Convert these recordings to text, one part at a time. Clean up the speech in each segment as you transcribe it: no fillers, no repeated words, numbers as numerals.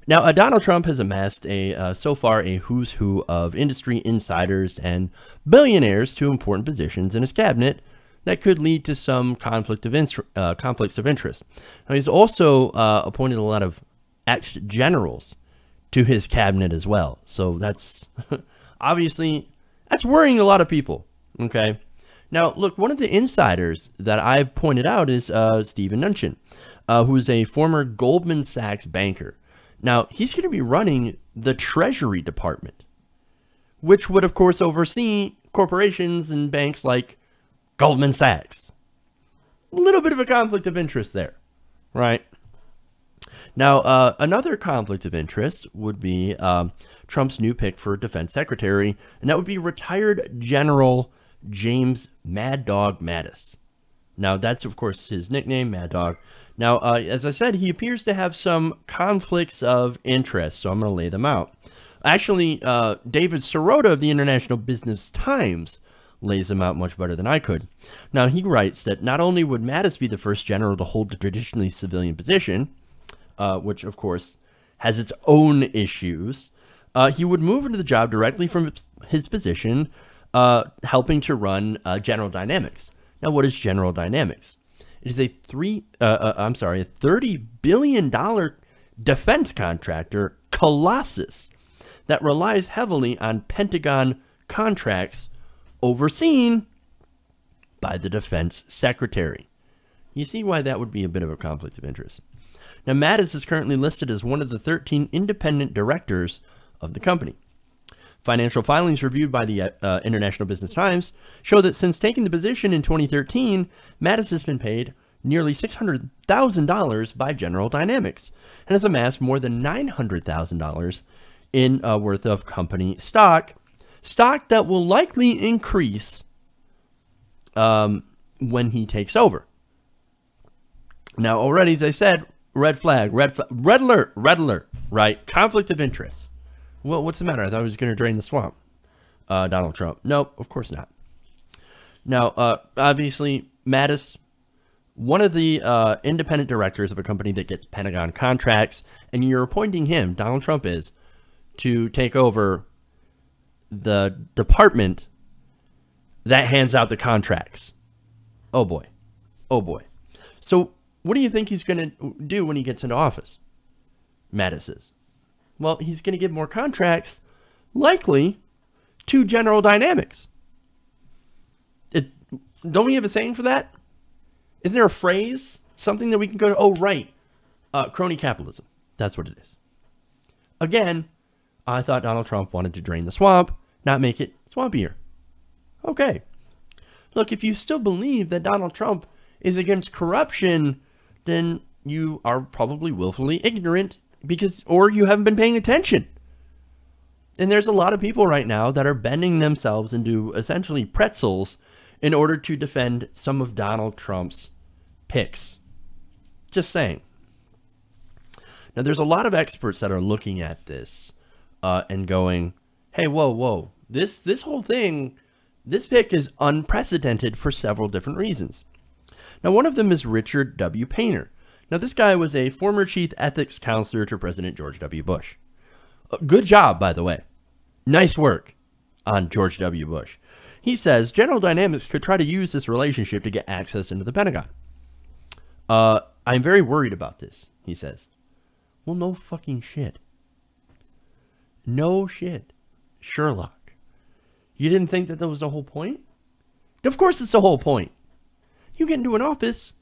Now, Donald Trump has amassed so far a who's who of industry insiders and billionaires to important positions in his cabinet that could lead to some conflicts of interest. Now, he's also appointed a lot of ex-generals to his cabinet as well. So that's obviously, that's worrying a lot of people. Okay. Now, look, one of the insiders that I've pointed out is Steven Mnuchin, who is a former Goldman Sachs banker. Now, he's going to be running the Treasury Department, which would, of course, oversee corporations and banks like Goldman Sachs. A little bit of a conflict of interest there, right? Now, another conflict of interest would be Trump's new pick for defense secretary, and that would be retired General James Mad Dog Mattis. Now, that's, of course, his nickname, Mad Dog. Now, as I said, he appears to have some conflicts of interest, so I'm going to lay them out. Actually, David Sirota of the International Business Times lays them out much better than I could. Now, he writes that not only would Mattis be the first general to hold a traditionally civilian position, which, of course, has its own issues, he would move into the job directly from his position, helping to run General Dynamics. Now, what is General Dynamics? It is a $30 billion defense contractor colossus that relies heavily on Pentagon contracts overseen by the defense secretary. You see why that would be a bit of a conflict of interest. Now, Mattis is currently listed as one of the 13 independent directors of the company. Financial filings reviewed by the International Business Times show that since taking the position in 2013, Mattis has been paid nearly $600,000 by General Dynamics and has amassed more than $900,000 in worth of company stock that will likely increase when he takes over. Now, already, as I said, red flag, red alert, right? Conflict of interest. Well, what's the matter? I thought he was going to drain the swamp. Donald Trump. Nope, of course not. Now, obviously, Mattis, one of the independent directors of a company that gets Pentagon contracts, and you're appointing him, Donald Trump is, to take over the department that hands out the contracts. Oh, boy. Oh, boy. So what do you think he's going to do when he gets into office? Mattis is. Well, he's going to give more contracts, likely, to General Dynamics. Don't we have a saying for that? Isn't there a phrase? Something that we can go to? Oh, right. Crony capitalism. That's what it is. Again, I thought Donald Trump wanted to drain the swamp, not make it swampier. Okay. Look, if you still believe that Donald Trump is against corruption, then you are probably willfully ignorant or you haven't been paying attention. And there's a lot of people right now that are bending themselves into essentially pretzels in order to defend some of Donald Trump's picks. Just saying. Now, there's a lot of experts that are looking at this and going, hey, whoa. This whole thing, this pick is unprecedented for several different reasons. Now, one of them is Richard W. Painter. Now, this guy was a former chief ethics counselor to President George W. Bush. Good job, by the way. Nice work on George W. Bush. He says General Dynamics could try to use this relationship to get access into the Pentagon. I'm very worried about this, he says. Well, no fucking shit. No shit. Sherlock. You didn't think that was the whole point? Of course it's the whole point. You get into an office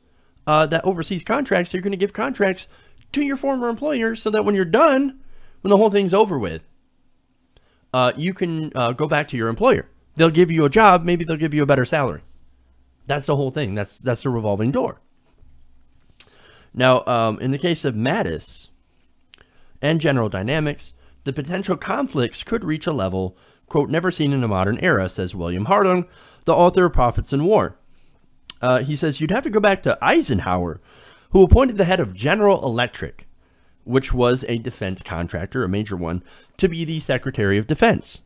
that oversees contracts, you're going to give contracts to your former employer so that when you're done, when the whole thing's over with, you can go back to your employer. They'll give you a job. Maybe they'll give you a better salary. That's the whole thing. That's a revolving door. Now, in the case of Mattis and General Dynamics, the potential conflicts could reach a level, quote, never seen in a modern era, says William Harding, the author of Profits in War. He says you'd have to go back to Eisenhower, who appointed the head of General Electric, which was a defense contractor, a major one, to be the Secretary of Defense.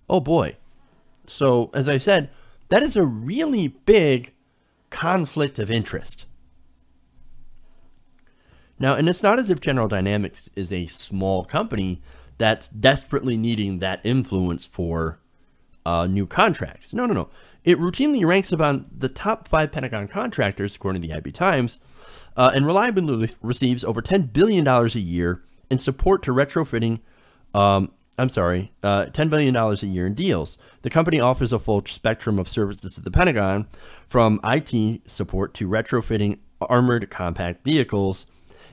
Oh boy. So, as I said, that is a really big conflict of interest. Now, and it's not as if General Dynamics is a small company that's desperately needing that influence for new contracts. No, no, no. It routinely ranks among the top 5 Pentagon contractors, according to the IB Times, and reliably receives over $10 billion a year in support to retrofitting, $10 billion a year in deals. The company offers a full spectrum of services to the Pentagon, from IT support to retrofitting armored compact vehicles.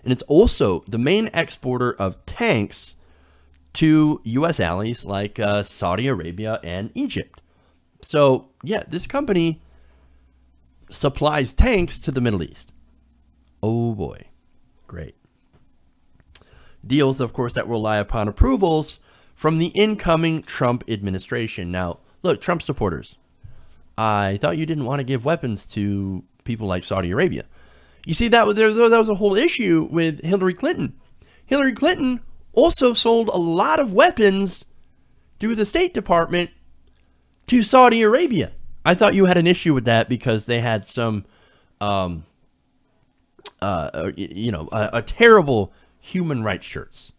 And it's also the main exporter of tanks to U.S. allies like Saudi Arabia and Egypt. So, yeah, this company supplies tanks to the Middle East. Oh, boy. Great. Deals, of course, that rely upon approvals from the incoming Trump administration. Now, look, Trump supporters, I thought you didn't want to give weapons to people like Saudi Arabia. You see, that was a whole issue with Hillary Clinton. Hillary Clinton also sold a lot of weapons through the State Department to Saudi Arabia. I thought you had an issue with that because they had some, a terrible human rights shirts.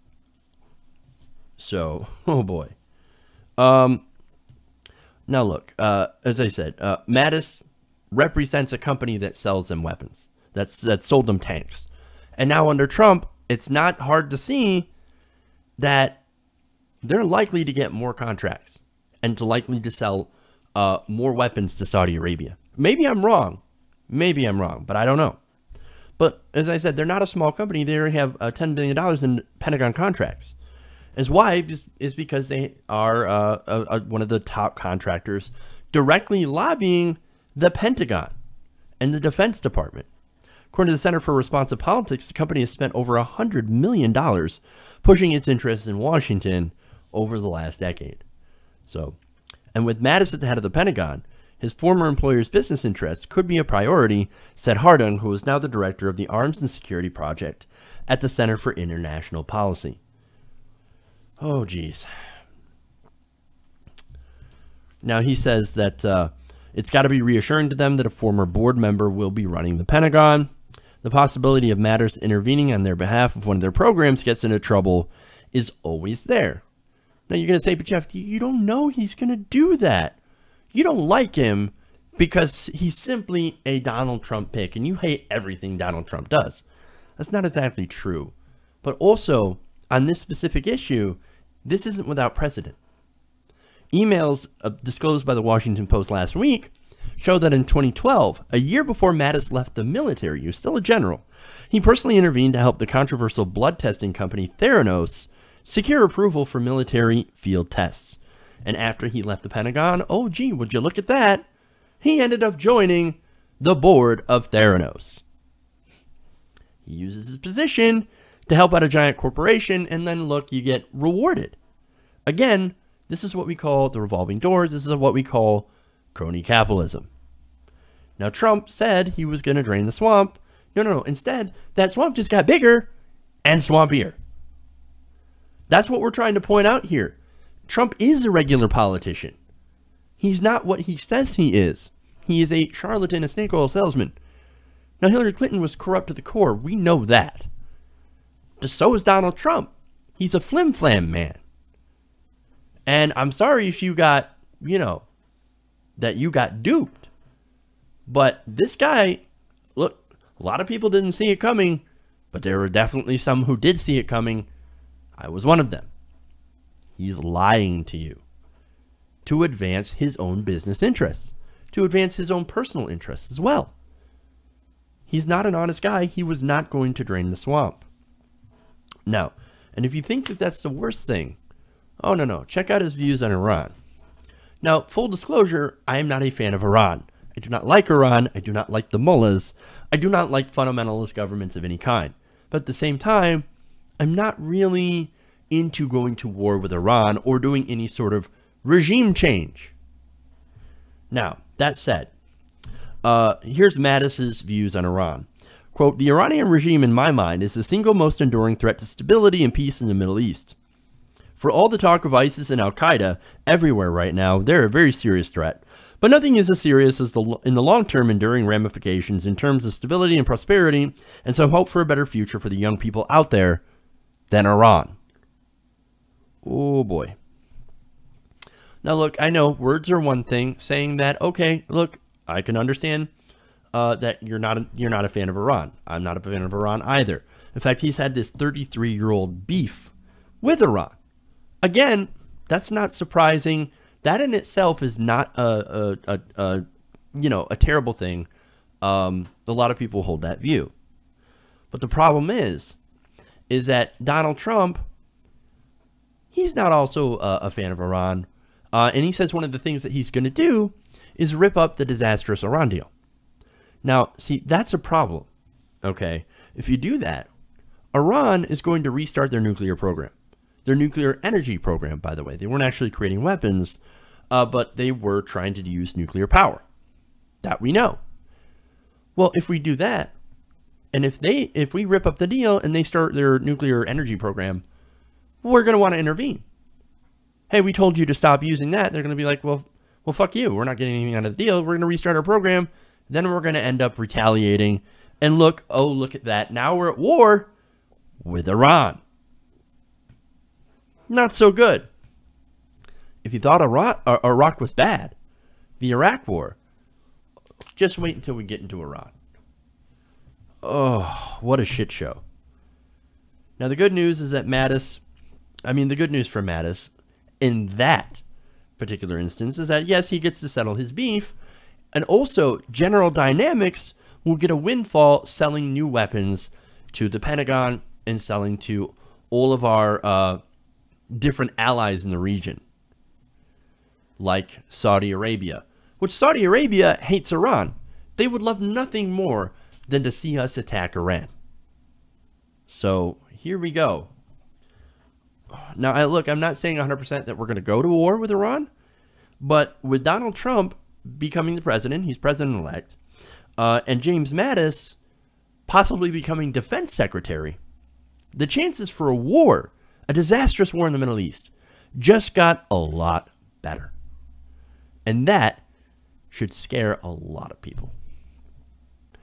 So, oh boy. Now look, as I said, Mattis represents a company that sells them weapons, that sold them tanks. And now under Trump, it's not hard to see that they're likely to get more contracts and likely to sell more weapons to Saudi Arabia. Maybe I'm wrong, but I don't know. But as I said, they're not a small company. They already have $10 billion in Pentagon contracts. As why is because they are one of the top contractors directly lobbying the Pentagon and the Defense Department. According to the Center for Responsive Politics, the company has spent over $100 million pushing its interests in Washington over the last decade. So, and with Mattis at the head of the Pentagon, his former employer's business interests could be a priority, said Hardung, who is now the director of the Arms and Security Project at the Center for International Policy. Oh, geez. Now, he says that it's got to be reassuring to them that a former board member will be running the Pentagon. The possibility of Mattis intervening on their behalf if one of their programs gets into trouble is always there. Now, you're going to say, but Jeff, you don't know he's going to do that. You don't like him because he's simply a Donald Trump pick, and you hate everything Donald Trump does. That's not exactly true. But also, on this specific issue, this isn't without precedent. Emails disclosed by the Washington Post last week show that in 2012, a year before Mattis left the military, he was still a general, he personally intervened to help the controversial blood testing company Theranos secure approval for military field tests. And after he left the Pentagon, oh gee, would you look at that? He ended up joining the board of Theranos. He uses his position to help out a giant corporation, and then look, you get rewarded. Again, this is what we call the revolving doors. This is what we call crony capitalism. Now, Trump said he was going to drain the swamp. No. Instead, that swamp just got bigger and swampier. That's what we're trying to point out here. Trump is a regular politician. He's not what he says he is. He is a charlatan, a snake oil salesman. Now, Hillary Clinton was corrupt to the core. We know that. So is Donald Trump. He's a flim-flam man. And I'm sorry if you got, that you got duped. But this guy, look, a lot of people didn't see it coming, but there were definitely some who did see it coming. I was one of them. He's lying to you to advance his own business interests, to advance his own personal interests as well. He's not an honest guy. He was not going to drain the swamp. Now, and if you think that that's the worst thing, oh, no. Check out his views on Iran. Now, full disclosure, I am not a fan of Iran. I do not like Iran. I do not like the mullahs. I do not like fundamentalist governments of any kind. But at the same time, I'm not really into going to war with Iran or doing any sort of regime change. Now, that said, here's Mattis's views on Iran. Quote, the Iranian regime, in my mind, is the single most enduring threat to stability and peace in the Middle East. For all the talk of ISIS and Al-Qaeda everywhere right now, they're a very serious threat. But nothing is as serious as in the long-term enduring ramifications in terms of stability and prosperity and some hope for a better future for the young people out there than Iran. Oh boy. Now look, I know words are one thing, saying that, okay, look, I can understand that you're not a fan of Iran. I'm not a fan of Iran either. In fact, he's had this 33-year-old beef with Iran. Again, that's not surprising. That in itself is not a terrible thing. A lot of people hold that view. But the problem is that Donald Trump, he's not also a fan of Iran. And he says one of the things that he's going to do is rip up the disastrous Iran deal. Now, see, that's a problem. Okay? If you do that, Iran is going to restart their nuclear program. Their nuclear energy program, by the way. They weren't actually creating weapons, but they were trying to use nuclear power. That we know. Well, if we do that, and if we rip up the deal and they start their nuclear energy program, we're going to want to intervene. Hey, we told you to stop using that. They're going to be like, well, fuck you. We're not getting anything out of the deal. We're going to restart our program. Then we're going to end up retaliating. And look, oh, look at that. Now we're at war with Iran. Not so good. If you thought Iraq was bad, the Iraq war, just wait until we get into Iran. Oh, what a shit show. Now, the good news is that the good news for Mattis in that particular instance is that, yes, he gets to settle his beef, and also General Dynamics will get a windfall selling new weapons to the Pentagon and selling to all of our different allies in the region, like Saudi Arabia, which Saudi Arabia hates Iran. They would love nothing more than to see us attack Iran. So here we go. Now, look, I'm not saying 100% that we're going to go to war with Iran, but with Donald Trump becoming the president, he's president-elect, and James Mattis possibly becoming defense secretary, the chances for a war, a disastrous war in the Middle East, just got a lot better. And that should scare a lot of people.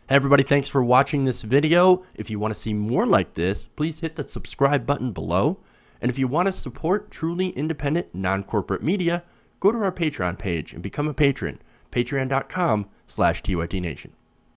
Hey everybody, thanks for watching this video. If you want to see more like this, please hit the subscribe button below. And if you want to support truly independent, non-corporate media, go to our Patreon page and become a patron. Patreon.com/TYTNation.